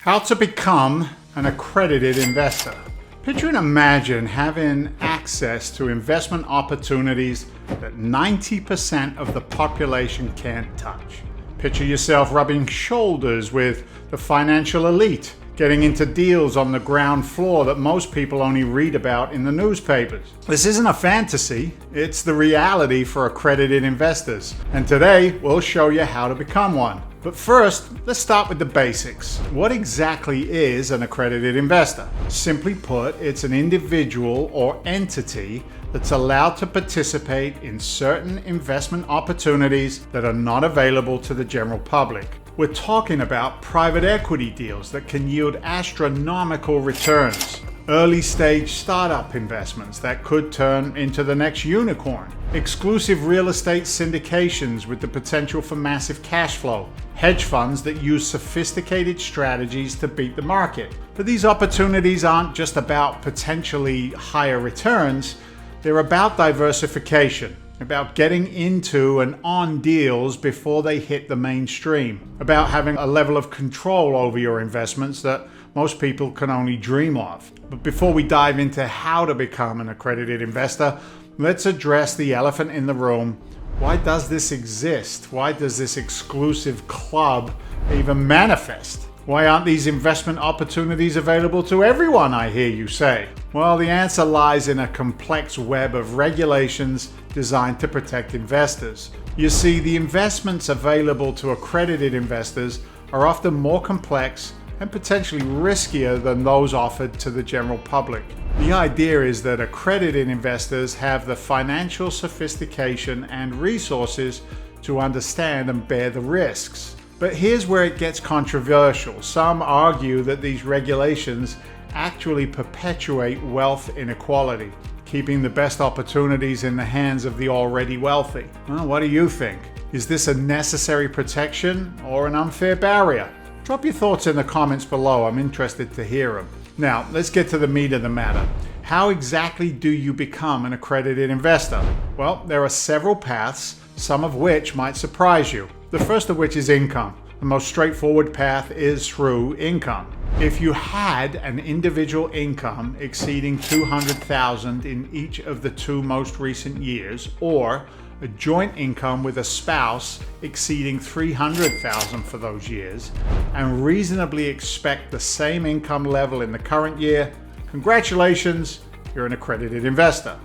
How to become an accredited investor. Picture and imagine having access to investment opportunities that 90% of the population can't touch. Picture yourself rubbing shoulders with the financial elite, getting into deals on the ground floor that most people only read about in the newspapers. This isn't a fantasy, it's the reality for accredited investors. And today, we'll show you how to become one. But first, let's start with the basics. What exactly is an accredited investor? Simply put, it's an individual or entity that's allowed to participate in certain investment opportunities that are not available to the general public. We're talking about private equity deals that can yield astronomical returns, early stage startup investments that could turn into the next unicorn, exclusive real estate syndications with the potential for massive cash flow, hedge funds that use sophisticated strategies to beat the market. But these opportunities aren't just about potentially higher returns, they're about diversification, about getting into and on deals before they hit the mainstream, about having a level of control over your investments that most people can only dream of. But before we dive into how to become an accredited investor, let's address the elephant in the room. Why does this exist? Why does this exclusive club even manifest? Why aren't these investment opportunities available to everyone, I hear you say? Well, the answer lies in a complex web of regulations designed to protect investors. You see, the investments available to accredited investors are often more complex and potentially riskier than those offered to the general public. The idea is that accredited investors have the financial sophistication and resources to understand and bear the risks. But here's where it gets controversial. Some argue that these regulations actually perpetuate wealth inequality, keeping the best opportunities in the hands of the already wealthy. Well, what do you think? Is this a necessary protection or an unfair barrier? Drop your thoughts in the comments below. I'm interested to hear them. Now, let's get to the meat of the matter. How exactly do you become an accredited investor? Well, there are several paths, some of which might surprise you. The first of which is income. The most straightforward path is through income. If you had an individual income exceeding $200,000 in each of the 2 most recent years, or a joint income with a spouse exceeding $300,000 for those years, and reasonably expect the same income level in the current year, congratulations, you're an accredited investor.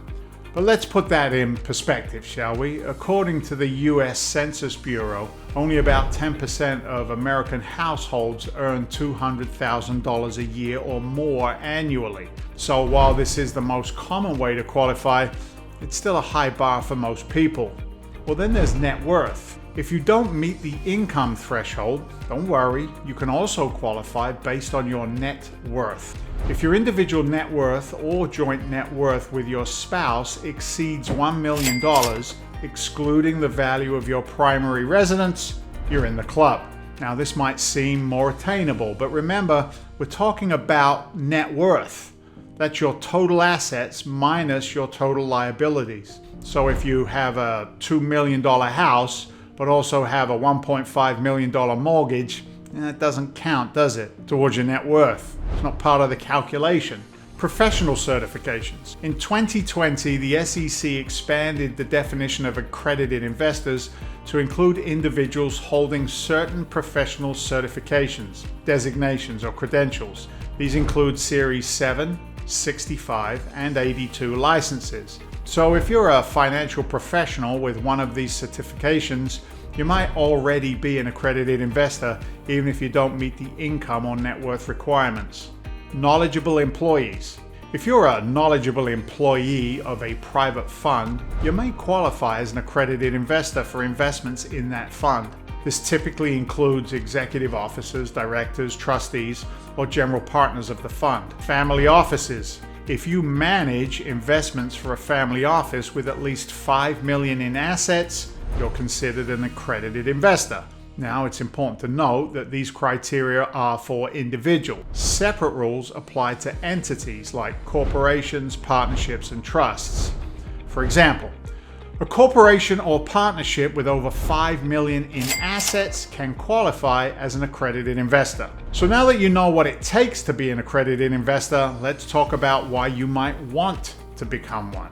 But let's put that in perspective, shall we? According to the US Census Bureau, only about 10% of American households earn $200,000 a year or more annually. So while this is the most common way to qualify, it's still a high bar for most people. Well, then there's net worth. If you don't meet the income threshold, don't worry, you can also qualify based on your net worth. If your individual net worth or joint net worth with your spouse exceeds $1 million, excluding the value of your primary residence, you're in the club. Now, this might seem more attainable, but remember, we're talking about net worth. That's your total assets minus your total liabilities. So if you have a $2 million house, but also have a $1.5 million mortgage, that doesn't count, does it, towards your net worth? It's not part of the calculation. Professional certifications. In 2020, the SEC expanded the definition of accredited investors to include individuals holding certain professional certifications, designations, or credentials. These include Series 7, 65, and 82 licenses. So if you're a financial professional with one of these certifications, you might already be an accredited investor even if you don't meet the income or net worth requirements. Knowledgeable employees. If you're a knowledgeable employee of a private fund, you may qualify as an accredited investor for investments in that fund. This typically includes executive officers, directors, trustees, or general partners of the fund. Family offices. If you manage investments for a family office with at least $5 million in assets, you're considered an accredited investor. Now, it's important to note that these criteria are for individuals. Separate rules apply to entities like corporations, partnerships, and trusts. For example, A corporation or partnership with over $5 million in assets can qualify as an accredited investor. So now that you know what it takes to be an accredited investor, let's talk about why you might want to become one.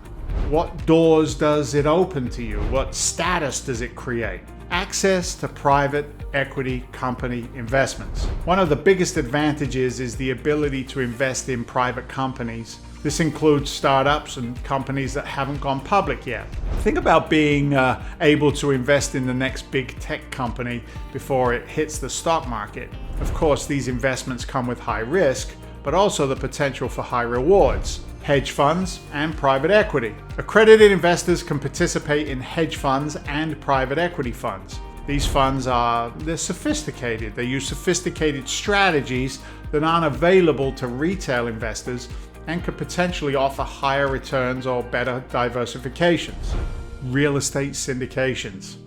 What doors does it open to you? What status does it create? Access to private equity company investments. One of the biggest advantages is the ability to invest in private companies. This includes startups and companies that haven't gone public yet. Think about being able to invest in the next big tech company before it hits the stock market. Of course, these investments come with high risk, but also the potential for high rewards. Hedge funds and private equity. Accredited investors can participate in hedge funds and private equity funds. These funds they're sophisticated. They use sophisticated strategies that aren't available to retail investors and could potentially offer higher returns or better diversifications. Real estate syndications.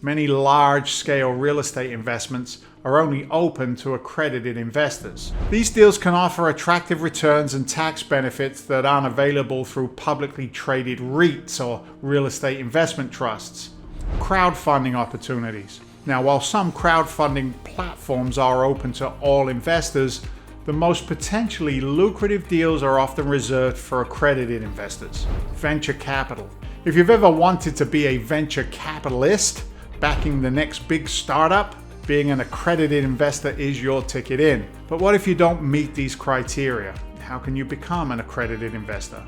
Many large-scale real estate investments are only open to accredited investors. These deals can offer attractive returns and tax benefits that aren't available through publicly traded REITs or real estate investment trusts. Crowdfunding opportunities. Now, while some crowdfunding platforms are open to all investors, the most potentially lucrative deals are often reserved for accredited investors. Venture capital. If you've ever wanted to be a venture capitalist, backing the next big startup, being an accredited investor is your ticket in. But what if you don't meet these criteria? How can you become an accredited investor?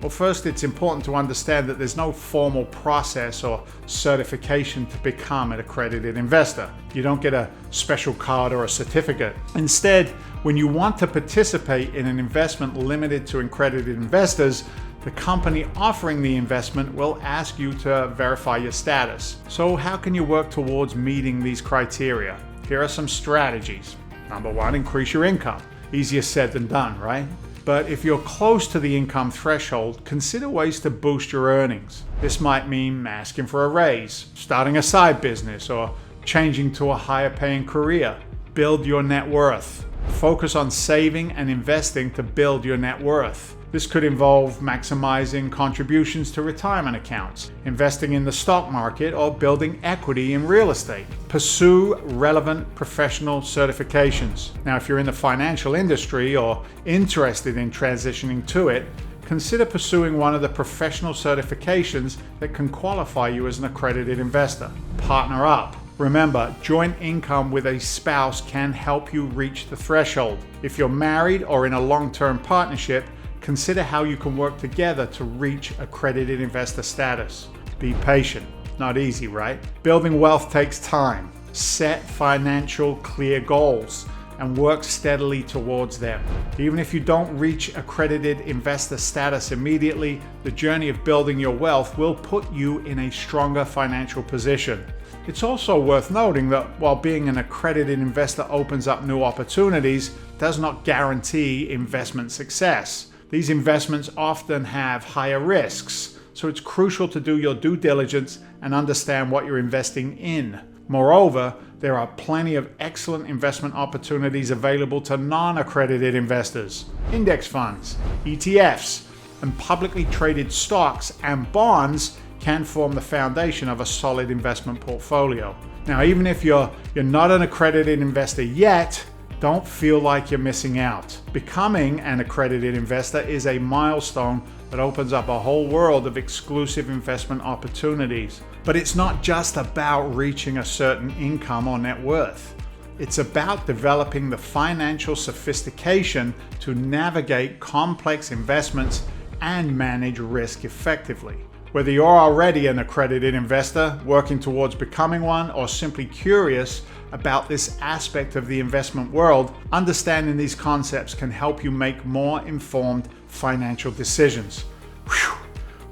Well, first, it's important to understand that there's no formal process or certification to become an accredited investor. You don't get a special card or a certificate. Instead, when you want to participate in an investment limited to accredited investors, the company offering the investment will ask you to verify your status. So how can you work towards meeting these criteria? Here are some strategies. Number one, increase your income. Easier said than done, right? But if you're close to the income threshold, consider ways to boost your earnings. This might mean asking for a raise, starting a side business, or changing to a higher paying career. Build your net worth. Focus on saving and investing to build your net worth. This could involve maximizing contributions to retirement accounts, investing in the stock market, or building equity in real estate. Pursue relevant professional certifications. Now, if you're in the financial industry or interested in transitioning to it, consider pursuing one of the professional certifications that can qualify you as an accredited investor. Partner up. Remember, joint income with a spouse can help you reach the threshold. If you're married or in a long-term partnership, consider how you can work together to reach accredited investor status. Be patient. Not easy, right? Building wealth takes time. Set financial clear goals and work steadily towards them. Even if you don't reach accredited investor status immediately, the journey of building your wealth will put you in a stronger financial position. It's also worth noting that while being an accredited investor opens up new opportunities, it does not guarantee investment success. These investments often have higher risks, so it's crucial to do your due diligence and understand what you're investing in. Moreover, there are plenty of excellent investment opportunities available to non-accredited investors. Index funds, ETFs, and publicly traded stocks and bonds can form the foundation of a solid investment portfolio. Now, even if you're not an accredited investor yet, don't feel like you're missing out. Becoming an accredited investor is a milestone that opens up a whole world of exclusive investment opportunities. But it's not just about reaching a certain income or net worth. It's about developing the financial sophistication to navigate complex investments and manage risk effectively. Whether you're already an accredited investor, working towards becoming one, or simply curious about this aspect of the investment world, understanding these concepts can help you make more informed financial decisions. Whew.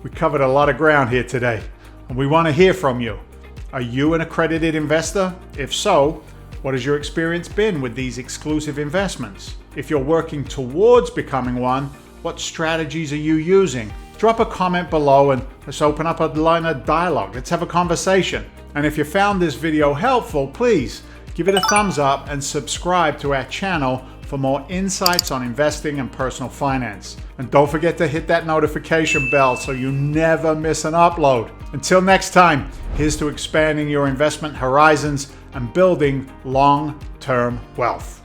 We covered a lot of ground here today, and we want to hear from you. Are you an accredited investor? If so, what has your experience been with these exclusive investments? If you're working towards becoming one, what strategies are you using? Drop a comment below and let's open up a line of dialogue. Let's have a conversation. And if you found this video helpful, please give it a thumbs up and subscribe to our channel for more insights on investing and personal finance. And don't forget to hit that notification bell so you never miss an upload. Until next time, here's to expanding your investment horizons and building long-term wealth.